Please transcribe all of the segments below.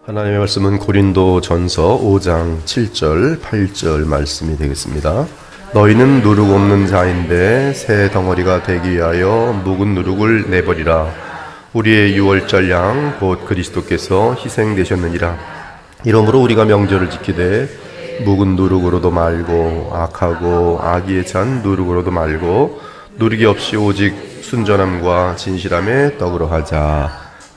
하나님의 말씀은 고린도전서 5장 7절 8절 말씀이 되겠습니다. 너희는 누룩 없는 자인데 새 덩어리가 되기 위하여 묵은 누룩을 내버리라. 우리의 유월절 양 곧 그리스도께서 희생되셨느니라. 이러므로 우리가 명절을 지키되 묵은 누룩으로도 말고 악하고 악의에 찬 누룩으로도 말고 누룩이 없이 오직 순전함과 진실함에 떡으로 하자.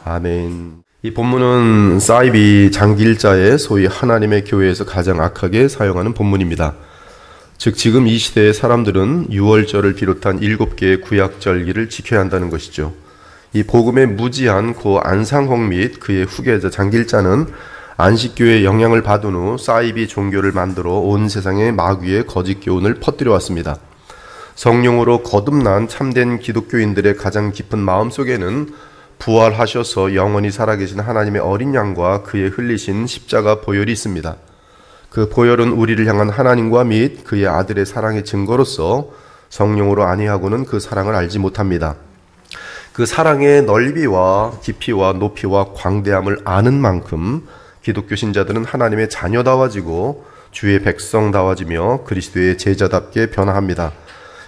아멘. 이 본문은 사이비 장기일자에 소위 하나님의 교회에서 가장 악하게 사용하는 본문입니다. 즉 지금 이 시대의 사람들은 유월절을 비롯한 7개의 구약절기를 지켜야 한다는 것이죠. 이 복음의 무지한 고 안상홍 및 그의 후계자 장기일자는 안식교의 영향을 받은 후 사이비 종교를 만들어 온 세상에 마귀의 거짓 교훈을 퍼뜨려 왔습니다. 성령으로 거듭난 참된 기독교인들의 가장 깊은 마음속에는 부활하셔서 영원히 살아계신 하나님의 어린 양과 그의 흘리신 십자가 보혈이 있습니다. 그 보혈은 우리를 향한 하나님과 및 그의 아들의 사랑의 증거로서 성령으로 아니하고는 그 사랑을 알지 못합니다. 그 사랑의 넓이와 깊이와 높이와 광대함을 아는 만큼 기독교 신자들은 하나님의 자녀다워지고 주의 백성다워지며 그리스도의 제자답게 변화합니다.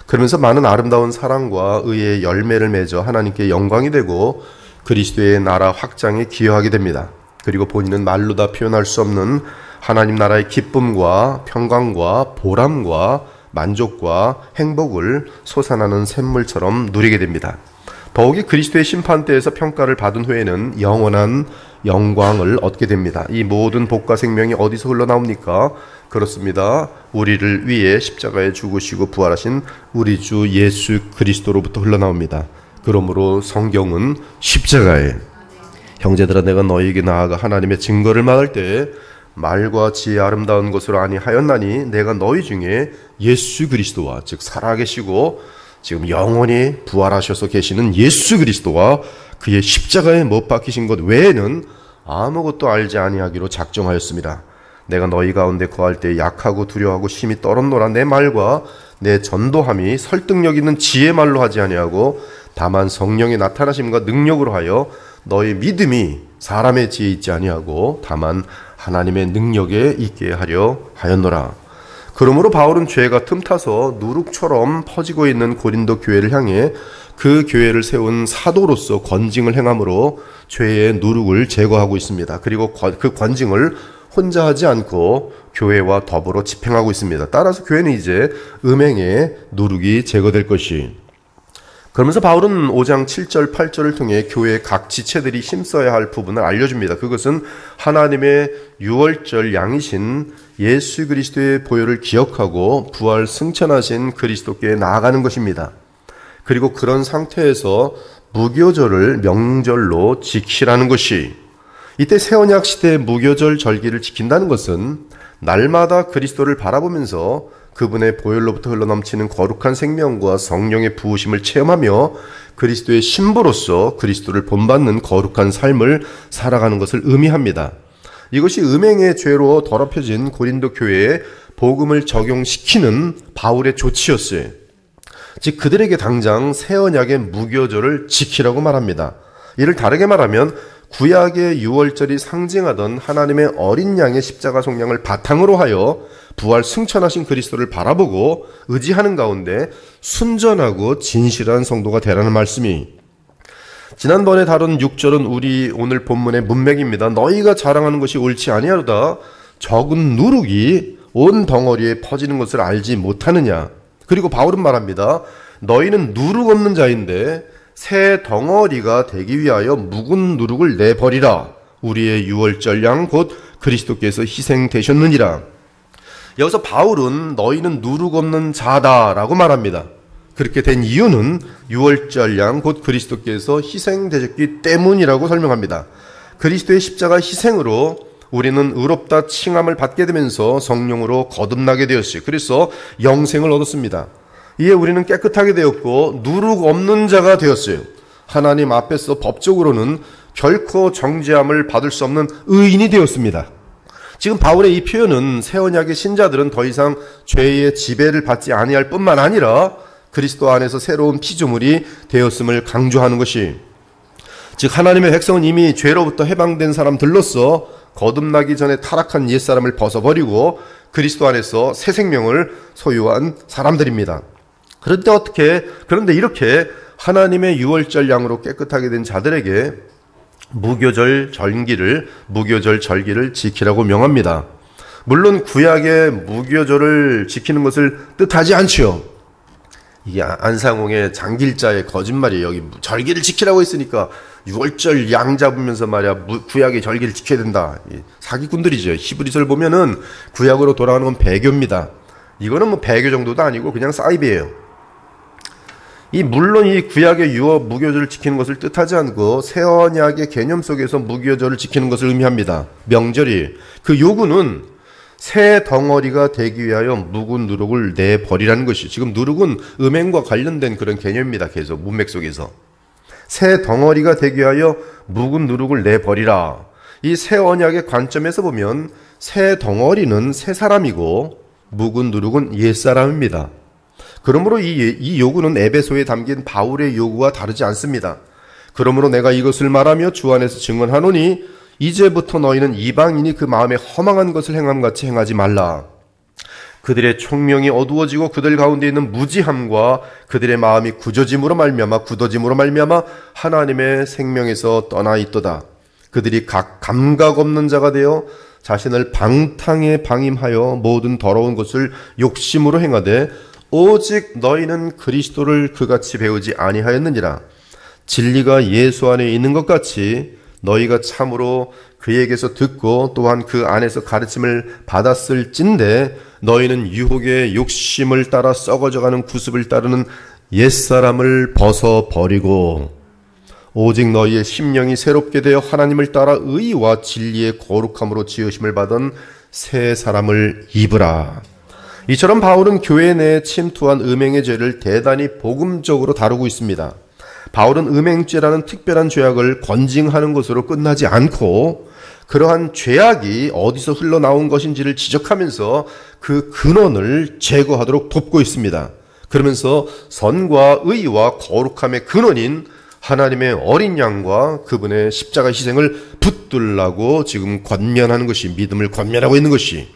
그러면서 많은 아름다운 사랑과 의의 열매를 맺어 하나님께 영광이 되고 그리스도의 나라 확장에 기여하게 됩니다. 그리고 본인은 말로 다 표현할 수 없는 하나님 나라의 기쁨과 평강과 보람과 만족과 행복을 솟아나는 샘물처럼 누리게 됩니다. 더욱이 그리스도의 심판대에서 평가를 받은 후에는 영원한 영광을 얻게 됩니다. 이 모든 복과 생명이 어디서 흘러나옵니까? 그렇습니다. 우리를 위해 십자가에 죽으시고 부활하신 우리 주 예수 그리스도로부터 흘러나옵니다. 그러므로 성경은 십자가에 형제들아 내가 너희에게 나아가 하나님의 증거를 말할 때 말과 지혜 아름다운 것으로 아니하였나니 내가 너희 중에 예수 그리스도와 즉 살아계시고 지금 영원히 부활하셔서 계시는 예수 그리스도와 그의 십자가에 못 박히신 것 외에는 아무것도 알지 아니하기로 작정하였습니다. 내가 너희 가운데 거할 때 약하고 두려워하고 심히 떨었노라. 내 말과 내 전도함이 설득력 있는 지혜 말로 하지 아니하고 다만 성령의 나타나심과 능력으로 하여 너희 믿음이 사람의 지혜에 있지 아니하고 다만 하나님의 능력에 있게 하려 하였노라. 그러므로 바울은 죄가 틈타서 누룩처럼 퍼지고 있는 고린도 교회를 향해 그 교회를 세운 사도로서 권징을 행함으로 죄의 누룩을 제거하고 있습니다. 그리고 그 권징을 혼자 하지 않고 교회와 더불어 집행하고 있습니다. 따라서 교회는 이제 음행의 누룩이 제거될 것이. 그러면서 바울은 5장 7절 8절을 통해 교회의 각 지체들이 힘써야 할 부분을 알려줍니다. 그것은 하나님의 유월절 양이신 예수 그리스도의 보혈을 기억하고 부활 승천하신 그리스도께 나아가는 것입니다. 그리고 그런 상태에서 무교절을 명절로 지키라는 것이, 이때 새언약 시대의 무교절 절기를 지킨다는 것은 날마다 그리스도를 바라보면서 그분의 보혈로부터 흘러넘치는 거룩한 생명과 성령의 부으심을 체험하며 그리스도의 신부로서 그리스도를 본받는 거룩한 삶을 살아가는 것을 의미합니다. 이것이 음행의 죄로 더럽혀진 고린도 교회에 복음을 적용시키는 바울의 조치였어요. 즉 그들에게 당장 새언약의 무교절을 지키라고 말합니다. 이를 다르게 말하면 구약의 유월절이 상징하던 하나님의 어린 양의 십자가 속량을 바탕으로 하여 부활 승천하신 그리스도를 바라보고 의지하는 가운데 순전하고 진실한 성도가 되라는 말씀이, 지난번에 다룬 6절은 우리 오늘 본문의 문맥입니다. 너희가 자랑하는 것이 옳지 아니하로다. 적은 누룩이 온 덩어리에 퍼지는 것을 알지 못하느냐. 그리고 바울은 말합니다. 너희는 누룩 없는 자인데 새 덩어리가 되기 위하여 묵은 누룩을 내버리라. 우리의 유월절 양 곧 그리스도께서 희생되셨느니라. 여기서 바울은 너희는 누룩 없는 자다라고 말합니다. 그렇게 된 이유는 유월절 양 곧 그리스도께서 희생되셨기 때문이라고 설명합니다. 그리스도의 십자가 희생으로 우리는 의롭다 칭함을 받게 되면서 성령으로 거듭나게 되었어요. 그래서 영생을 얻었습니다. 이에 우리는 깨끗하게 되었고 누룩 없는 자가 되었어요. 하나님 앞에서 법적으로는 결코 정죄함을 받을 수 없는 의인이 되었습니다. 지금 바울의 이 표현은 새언약의 신자들은 더 이상 죄의 지배를 받지 아니할 뿐만 아니라 그리스도 안에서 새로운 피조물이 되었음을 강조하는 것이, 즉 하나님의 백성은 이미 죄로부터 해방된 사람들로서 거듭나기 전에 타락한 옛사람을 벗어버리고 그리스도 안에서 새 생명을 소유한 사람들입니다. 그런데 이렇게 하나님의 유월절 양으로 깨끗하게 된 자들에게 무교절 절기를 지키라고 명합니다. 물론 구약의 무교절을 지키는 것을 뜻하지 않지요. 이게 안상홍의 장길자의 거짓말이에요. 여기 절기를 지키라고 했으니까 6월절 양 잡으면서 말이야 구약의 절기를 지켜야 된다. 사기꾼들이죠. 히브리서를 보면은 구약으로 돌아가는 건 배교입니다. 이거는 뭐 배교 정도도 아니고 그냥 사이비예요. 물론 이 구약의 무교절을 지키는 것을 뜻하지 않고 새 언약의 개념 속에서 무교절을 지키는 것을 의미합니다. 명절이 그 요구는 새 덩어리가 되기 위하여 묵은 누룩을 내버리라는 것이, 지금 누룩은 음행과 관련된 그런 개념입니다. 계속 문맥 속에서 새 덩어리가 되기 위하여 묵은 누룩을 내버리라. 이 새 언약의 관점에서 보면 새 덩어리는 새 사람이고 묵은 누룩은 옛 사람입니다. 그러므로 이 요구는 에베소에 담긴 바울의 요구와 다르지 않습니다. 그러므로 내가 이것을 말하며 주 안에서 증언하노니 이제부터 너희는 이방인이 그 마음에 허망한 것을 행함같이 행하지 말라. 그들의 총명이 어두워지고 그들 가운데 있는 무지함과 그들의 마음이 굳어짐으로 말미암아 하나님의 생명에서 떠나 있도다. 그들이 각 감각 없는 자가 되어 자신을 방탕에 방임하여 모든 더러운 것을 욕심으로 행하되 오직 너희는 그리스도를 그같이 배우지 아니하였느니라. 진리가 예수 안에 있는 것 같이 너희가 참으로 그에게서 듣고 또한 그 안에서 가르침을 받았을진데 너희는 유혹의 욕심을 따라 썩어져가는 구습을 따르는 옛사람을 벗어버리고 오직 너희의 심령이 새롭게 되어 하나님을 따라 의와 진리의 거룩함으로 지으심을 받은 새 사람을 입으라. 이처럼 바울은 교회 내에 침투한 음행의 죄를 대단히 복음적으로 다루고 있습니다. 바울은 음행죄라는 특별한 죄악을 권징하는 것으로 끝나지 않고 그러한 죄악이 어디서 흘러나온 것인지를 지적하면서 그 근원을 제거하도록 돕고 있습니다. 그러면서 선과 의와 거룩함의 근원인 하나님의 어린 양과 그분의 십자가 희생을 붙들라고 지금 권면하는 것이, 믿음을 권면하고 있는 것이,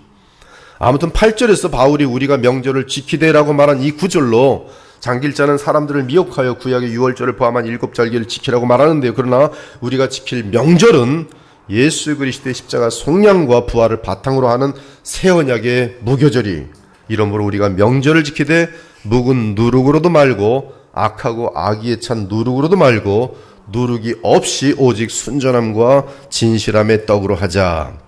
아무튼 8절에서 바울이 우리가 명절을 지키되라고 말한 이 구절로 장길자는 사람들을 미혹하여 구약의 유월절을 포함한 7절기를 지키라고 말하는데요. 그러나 우리가 지킬 명절은 예수 그리스도의 십자가 속량과 부활을 바탕으로 하는 새 언약의 무교절이, 이러므로 우리가 명절을 지키되 묵은 누룩으로도 말고 악하고 악의에 찬 누룩으로도 말고 누룩이 없이 오직 순전함과 진실함의 떡으로 하자.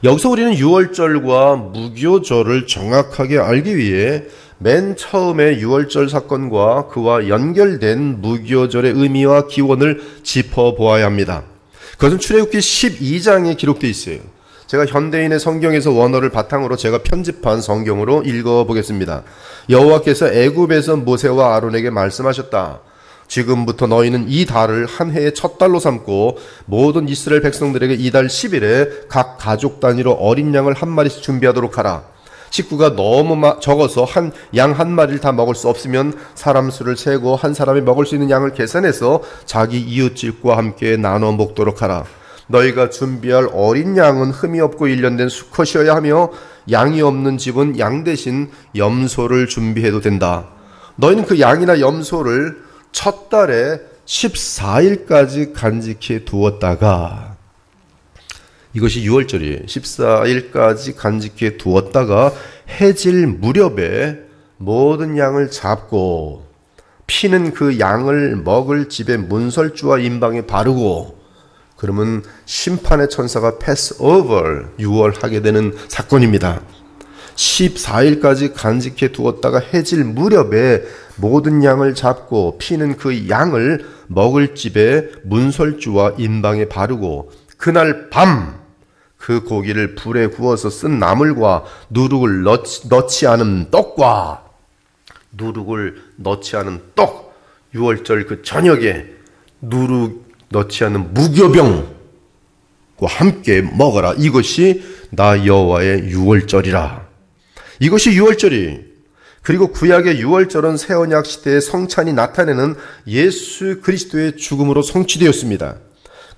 여기서 우리는 유월절과 무교절을 정확하게 알기 위해 맨 처음에 유월절 사건과 그와 연결된 무교절의 의미와 기원을 짚어보아야 합니다. 그것은 출애굽기 12장에 기록되어 있어요. 제가 현대인의 성경에서 원어를 바탕으로 제가 편집한 성경으로 읽어보겠습니다. 여호와께서 애굽에서 모세와 아론에게 말씀하셨다. 지금부터 너희는 이 달을 한 해의 첫 달로 삼고 모든 이스라엘 백성들에게 이 달 10일에 각 가족 단위로 어린 양을 한 마리씩 준비하도록 하라. 식구가 너무 적어서 양 한 마리를 다 먹을 수 없으면 사람 수를 세고 한 사람이 먹을 수 있는 양을 계산해서 자기 이웃집과 함께 나눠 먹도록 하라. 너희가 준비할 어린 양은 흠이 없고 일련된 수컷이어야 하며 양이 없는 집은 양 대신 염소를 준비해도 된다. 너희는 그 양이나 염소를 첫 달에 14일까지 간직해 두었다가, 이것이 6월절이에요. 14일까지 간직해 두었다가 해질 무렵에 모든 양을 잡고 피는 그 양을 먹을 집의 문설주와 임방에 바르고, 그러면 심판의 천사가 패스오버 유월하게 되는 사건입니다. 14일까지 간직해 두었다가 해질 무렵에 모든 양을 잡고 피는 그 양을 먹을 집에 문설주와 임방에 바르고 그날 밤 그 고기를 불에 구워서 쓴 나물과 누룩을 넣지 않은 떡과 누룩을 넣지 않은 떡, 6월절 그 저녁에 누룩 넣지 않은 무교병과 함께 먹어라. 이것이 나 여호와의 6월절이라. 이것이 6월절이, 그리고 구약의 6월절은 새 언약 시대의 성찬이 나타내는 예수 그리스도의 죽음으로 성취되었습니다.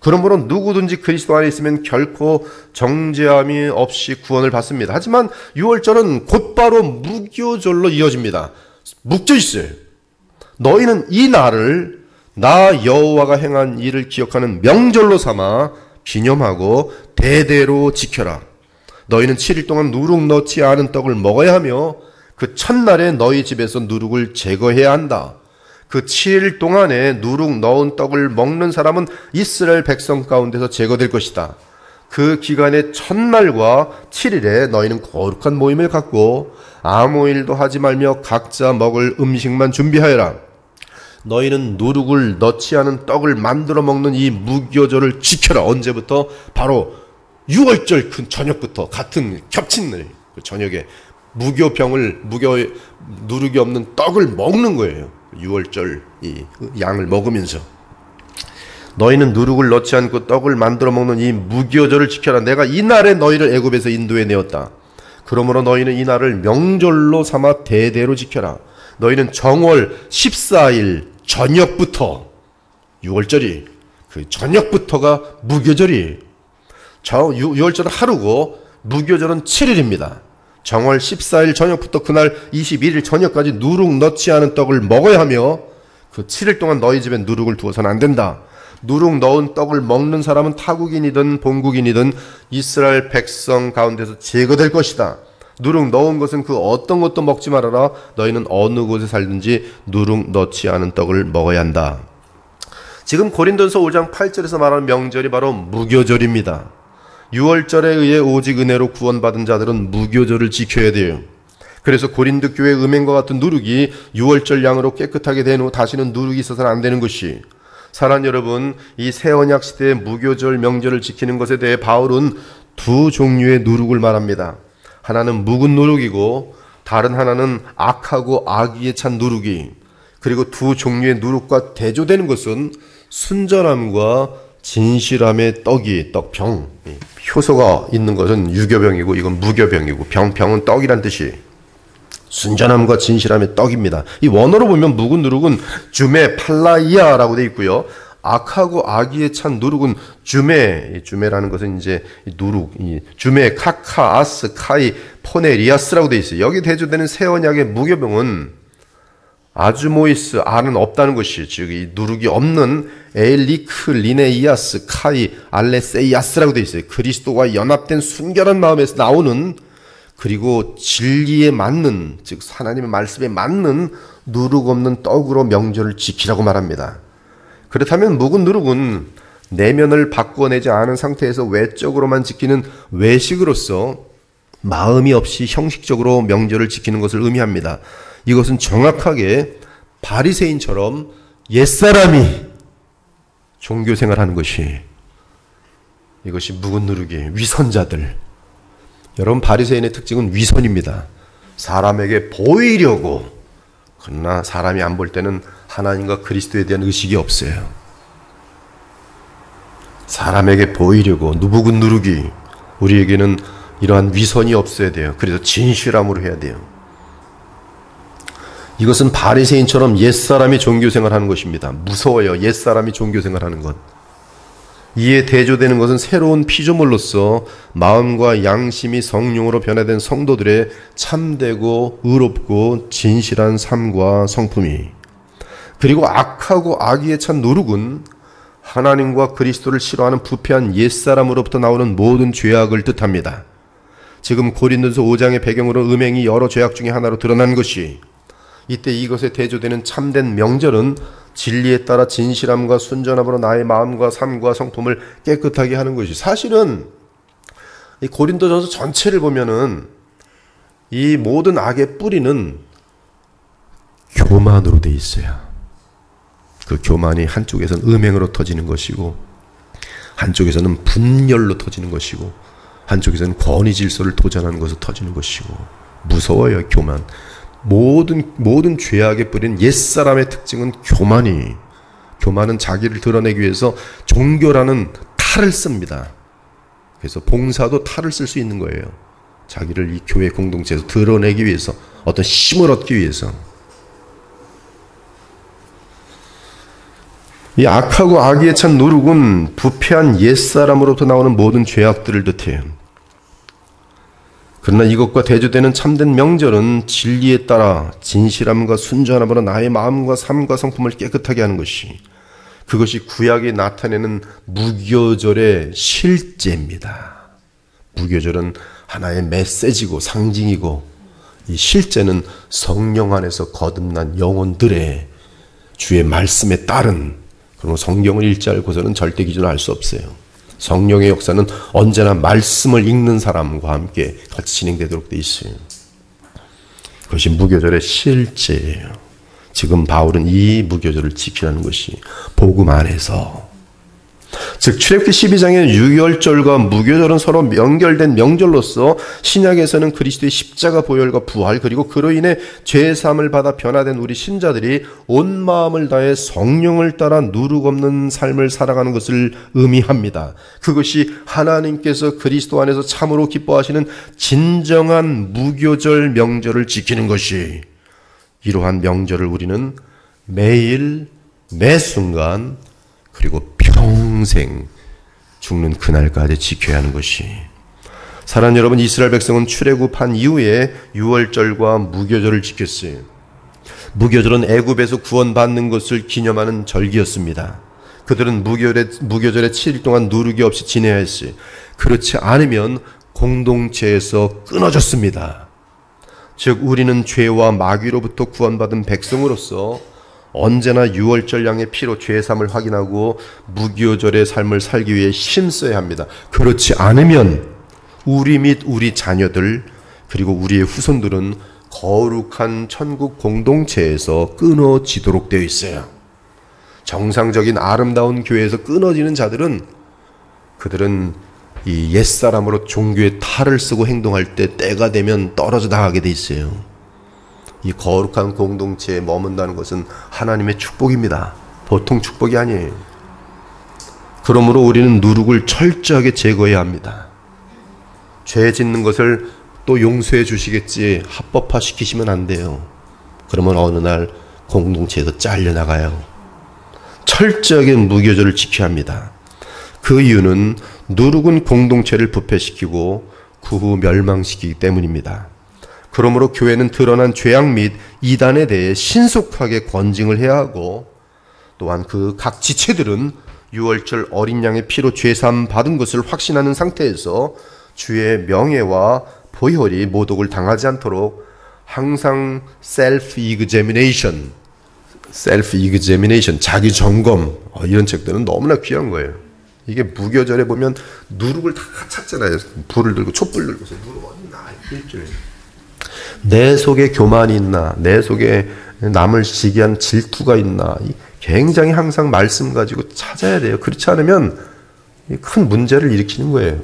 그러므로 누구든지 그리스도 안에 있으면 결코 정죄함이 없이 구원을 받습니다. 하지만 유월절은 곧바로 무교절로 이어집니다. 묶여 있어요. 너희는 이 날을 나 여호와가 행한 일을 기억하는 명절로 삼아 기념하고 대대로 지켜라. 너희는 7일 동안 누룩 넣지 않은 떡을 먹어야 하며 그 첫날에 너희 집에서 누룩을 제거해야 한다. 그 7일 동안에 누룩 넣은 떡을 먹는 사람은 이스라엘 백성 가운데서 제거될 것이다. 그 기간의 첫날과 7일에 너희는 거룩한 모임을 갖고 아무 일도 하지 말며 각자 먹을 음식만 준비하여라. 너희는 누룩을 넣지 않은 떡을 만들어 먹는 이 무교절을 지켜라. 언제부터? 바로 6월절 그 저녁부터, 같은 겹친 날 저녁에 누룩이 없는 떡을 먹는 거예요. 6월절 이 양을 먹으면서 너희는 누룩을 넣지 않고 떡을 만들어 먹는 이 무교절을 지켜라. 내가 이 날에 너희를 애굽에서 인도해 내었다. 그러므로 너희는 이 날을 명절로 삼아 대대로 지켜라. 너희는 정월 14일 저녁부터, 6월절이 그 저녁부터가 무교절이, 6월절은 하루고 무교절은 7일입니다. 정월 14일 저녁부터 그날 21일 저녁까지 누룩 넣지 않은 떡을 먹어야 하며 그 7일 동안 너희 집에 누룩을 두어서는 안 된다. 누룩 넣은 떡을 먹는 사람은 타국인이든 본국인이든 이스라엘 백성 가운데서 제거될 것이다. 누룩 넣은 것은 그 어떤 것도 먹지 말아라. 너희는 어느 곳에 살든지 누룩 넣지 않은 떡을 먹어야 한다. 지금 고린도전서 5장 8절에서 말하는 명절이 바로 무교절입니다. 6월절에 의해 오직 은혜로 구원받은 자들은 무교절을 지켜야 돼요. 그래서 고린도 교회 음행과 같은 누룩이 6월절 양으로 깨끗하게 된 후 다시는 누룩이 있어서는 안 되는 것이, 사랑하는 여러분, 이 새언약 시대의 무교절 명절을 지키는 것에 대해 바울은 두 종류의 누룩을 말합니다. 하나는 묵은 누룩이고 다른 하나는 악하고 악의에 찬 누룩이, 그리고 두 종류의 누룩과 대조되는 것은 순전함과 진실함의 떡병, 효소가 있는 것은 유교병이고 이건 무교병이고, 병은 떡이란 뜻이, 순전함과 진실함의 떡입니다. 이 원어로 보면 묵은 누룩은 주메 팔라이아라고 되어 있고요. 악하고 악의에 찬 누룩은 주메라는 것은 이제 누룩, 주메, 카카, 아스, 카이, 포네리아스라고 되어 있어요. 여기 대조되는 새 언약의 무교병은 아주모이스, 아는 없다는 것이, 즉 이 누룩이 없는 에일리크, 리네이아스, 카이, 알레세이아스라고 되어 있어요. 그리스도와 연합된 순결한 마음에서 나오는, 그리고 진리에 맞는, 즉 하나님의 말씀에 맞는 누룩 없는 떡으로 명절을 지키라고 말합니다. 그렇다면 묵은 누룩은 내면을 바꾸어내지 않은 상태에서 외적으로만 지키는 외식으로서 마음이 없이 형식적으로 명절을 지키는 것을 의미합니다. 이것은 정확하게 바리새인처럼 옛사람이 종교생활하는 것이, 이것이 묵은 누룩이에요. 위선자들. 여러분, 바리새인의 특징은 위선입니다. 사람에게 보이려고, 그러나 사람이 안 볼 때는 하나님과 그리스도에 대한 의식이 없어요. 사람에게 보이려고 묵은 누룩이, 우리에게는 이러한 위선이 없어야 돼요. 그래서 진실함으로 해야 돼요. 이것은 바리새인처럼 옛사람이 종교생활하는 것입니다. 무서워요. 옛사람이 종교생활하는 것. 이에 대조되는 것은 새로운 피조물로서 마음과 양심이 성령으로 변화된 성도들의 참되고 의롭고 진실한 삶과 성품이, 그리고 악하고 악의에 찬 누룩은 하나님과 그리스도를 싫어하는 부패한 옛사람으로부터 나오는 모든 죄악을 뜻합니다. 지금 고린도전서 5장의 배경으로 음행이 여러 죄악 중에 하나로 드러난 것이, 이때 이것에 대조되는 참된 명절은 진리에 따라 진실함과 순전함으로 나의 마음과 삶과 성품을 깨끗하게 하는 것이, 사실은 이 고린도전서 전체를 보면은 이 모든 악의 뿌리는 교만으로 돼 있어요. 그 교만이 한쪽에서는 음행으로 터지는 것이고, 한쪽에서는 분열로 터지는 것이고, 한쪽에서는 권위 질서를 도전하는 것으로 터지는 것이고, 무서워요, 교만. 모든 죄악의 뿌리는 옛사람의 특징은 교만은 자기를 드러내기 위해서 종교라는 탈을 씁니다. 그래서 봉사도 탈을 쓸 수 있는 거예요. 자기를 이 교회 공동체에서 드러내기 위해서, 어떤 힘을 얻기 위해서. 이 악하고 악의에 찬 누룩은 부패한 옛사람으로부터 나오는 모든 죄악들을 뜻해요. 그러나 이것과 대조되는 참된 명절은 진리에 따라 진실함과 순전함으로 나의 마음과 삶과 성품을 깨끗하게 하는 것이, 그것이 구약이 나타내는 무교절의 실제입니다. 무교절은 하나의 메시지고 상징이고, 이 실제는 성령 안에서 거듭난 영혼들의 주의 말씀에 따른, 그리고 성경을 읽지 않고서는 절대 기준을 알 수 없어요. 성령의 역사는 언제나 말씀을 읽는 사람과 함께 같이 진행되도록 되어 있어요. 그것이 무교절의 실제예요. 지금 바울은 이 무교절을 지키라는 것이 복음 안에서, 즉 출애굽기 12장의 유월절과 무교절은 서로 연결된 명절로서 신약에서는 그리스도의 십자가 보혈과 부활, 그리고 그로 인해 죄사함을 받아 변화된 우리 신자들이 온 마음을 다해 성령을 따라 누룩 없는 삶을 살아가는 것을 의미합니다. 그것이 하나님께서 그리스도 안에서 참으로 기뻐하시는 진정한 무교절 명절을 지키는 것이, 이러한 명절을 우리는 매일 매 순간 그리고 평생 죽는 그날까지 지켜야 하는 것이, 사랑하는 여러분, 이스라엘 백성은 출애굽한 이후에 유월절과 무교절을 지켰어요. 무교절은 애굽에서 구원받는 것을 기념하는 절기였습니다. 그들은 무교절에 7일 동안 누룩이 없이 지내야 했어요. 그렇지 않으면 공동체에서 끊어졌습니다. 즉 우리는 죄와 마귀로부터 구원받은 백성으로서 언제나 유월절 양의 피로 죄사함을 확인하고 무교절의 삶을 살기 위해 힘써야 합니다. 그렇지 않으면 우리 및 우리 자녀들 그리고 우리의 후손들은 거룩한 천국 공동체에서 끊어지도록 되어 있어요. 정상적인 아름다운 교회에서 끊어지는 자들은, 그들은 이 옛사람으로 종교의 탈을 쓰고 행동할 때 때가 되면 떨어져 나가게 돼 있어요. 이 거룩한 공동체에 머문다는 것은 하나님의 축복입니다. 보통 축복이 아니에요. 그러므로 우리는 누룩을 철저하게 제거해야 합니다. 죄 짓는 것을 또 용서해 주시겠지 합법화 시키시면 안 돼요. 그러면 어느 날 공동체에서 잘려나가요. 철저하게 무교절을 지켜야 합니다. 그 이유는 누룩은 공동체를 부패시키고 그 후 멸망시키기 때문입니다. 그러므로 교회는 드러난 죄악 및 이단에 대해 신속하게 권징을 해야 하고, 또한 그 각 지체들은 유월절 어린 양의 피로 죄사함 받은 것을 확신하는 상태에서 주의 명예와 보혈이 모독을 당하지 않도록 항상 self-examination, 자기 점검, 이런 책들은 너무나 귀한 거예요. 이게 무교절에 보면 누룩을 다 찾잖아요. 불을 들고 촛불 들고서 누룩 어디 있나 일주일. 내 속에 교만이 있나, 내 속에 남을 시기한 질투가 있나, 굉장히 항상 말씀 가지고 찾아야 돼요. 그렇지 않으면 큰 문제를 일으키는 거예요.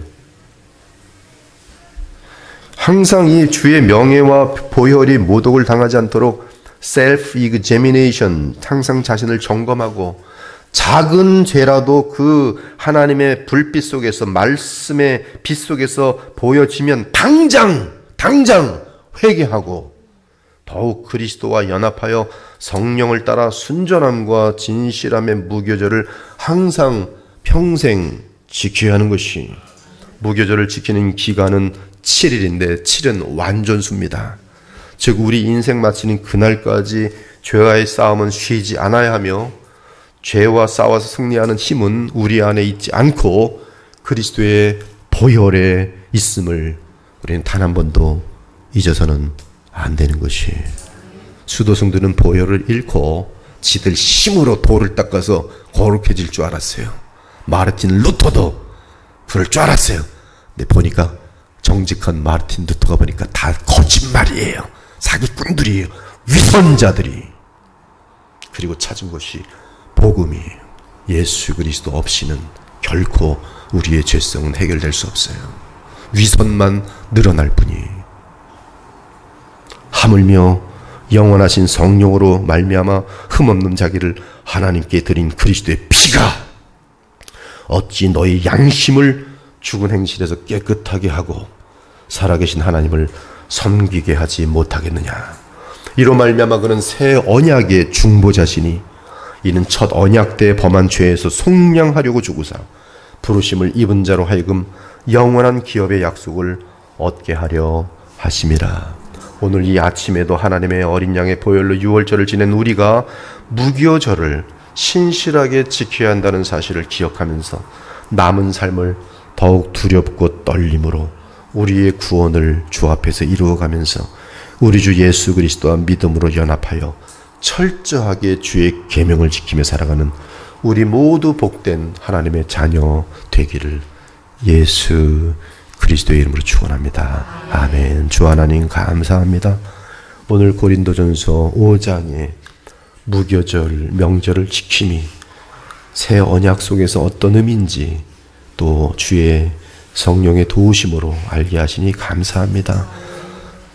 항상 이 주의 명예와 보혈이 모독을 당하지 않도록 self-examination, 항상 자신을 점검하고, 작은 죄라도 그 하나님의 불빛 속에서, 말씀의 빛 속에서 보여지면 당장 회개하고 더욱 그리스도와 연합하여 성령을 따라 순전함과 진실함의 무교절을 항상 평생 지켜야 하는 것이, 무교절을 지키는 기간은 7일인데 7은 완전수입니다. 즉 우리 인생 마치는 그날까지 죄와의 싸움은 쉬지 않아야 하며, 죄와 싸워서 승리하는 힘은 우리 안에 있지 않고 그리스도의 보혈에 있음을 우리는 단 한 번도 잊어서는 안 되는 것이, 수도승들은 보혈을 잃고 지들 힘으로 돌을 닦아서 거룩해질 줄 알았어요. 마르틴 루터도 그럴 줄 알았어요. 근데 보니까 정직한 마르틴 루터가 보니까 다 거짓말이에요. 사기꾼들이에요. 위선자들이. 그리고 찾은 것이 복음이에요. 예수 그리스도 없이는 결코 우리의 죄성은 해결될 수 없어요. 위선만 늘어날 뿐이에요. 하물며 영원하신 성령으로 말미암아 흠없는 자기를 하나님께 드린 그리스도의 피가 어찌 너희 양심을 죽은 행실에서 깨끗하게 하고 살아계신 하나님을 섬기게 하지 못하겠느냐. 이로 말미암아 그는 새 언약의 중보자시니 이는 첫 언약 때 범한 죄에서 속량하려고 주구사 부르심을 입은 자로 하여금 영원한 기업의 약속을 얻게 하려 하심이라. 오늘 이 아침에도 하나님의 어린 양의 보혈로 유월절을 지낸 우리가 무교절을 신실하게 지켜야 한다는 사실을 기억하면서 남은 삶을 더욱 두렵고 떨림으로 우리의 구원을 주 앞에서 이루어가면서 우리 주 예수 그리스도와 믿음으로 연합하여 철저하게 주의 계명을 지키며 살아가는 우리 모두 복된 하나님의 자녀 되기를 예수 그리스도의 이름으로 축원합니다. 아멘. 주 하나님 감사합니다. 오늘 고린도전서 5장에 무교절 명절을 지킴이 새 언약 속에서 어떤 의미인지 또 주의 성령의 도우심으로 알게 하시니 감사합니다.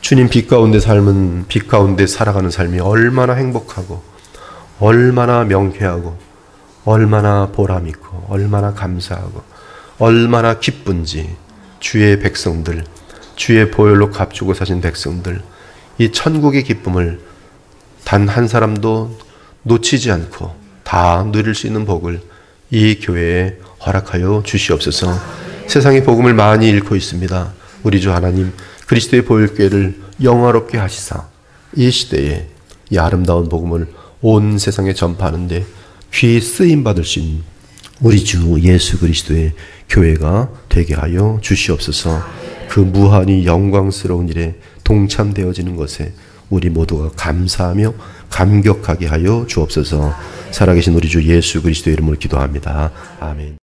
주님 빛 가운데 삶은 빛 가운데 살아가는 삶이 얼마나 행복하고 얼마나 명쾌하고 얼마나 보람있고 얼마나 감사하고 얼마나 기쁜지 주의 백성들, 주의 보혈로 값주고 사신 백성들, 이 천국의 기쁨을 단 한 사람도 놓치지 않고 다 누릴 수 있는 복을 이 교회에 허락하여 주시옵소서. 세상의 복음을 많이 잃고 있습니다. 우리 주 하나님 그리스도의 보혈교회를 영화롭게 하시사 이 시대에 이 아름다운 복음을 온 세상에 전파하는데 귀 쓰임받을 수 있는 우리 주 예수 그리스도의 교회가 되게 하여 주시옵소서. 그 무한히 영광스러운 일에 동참되어지는 것에 우리 모두가 감사하며 감격하게 하여 주옵소서. 살아계신 우리 주 예수 그리스도의 이름으로 기도합니다. 아멘.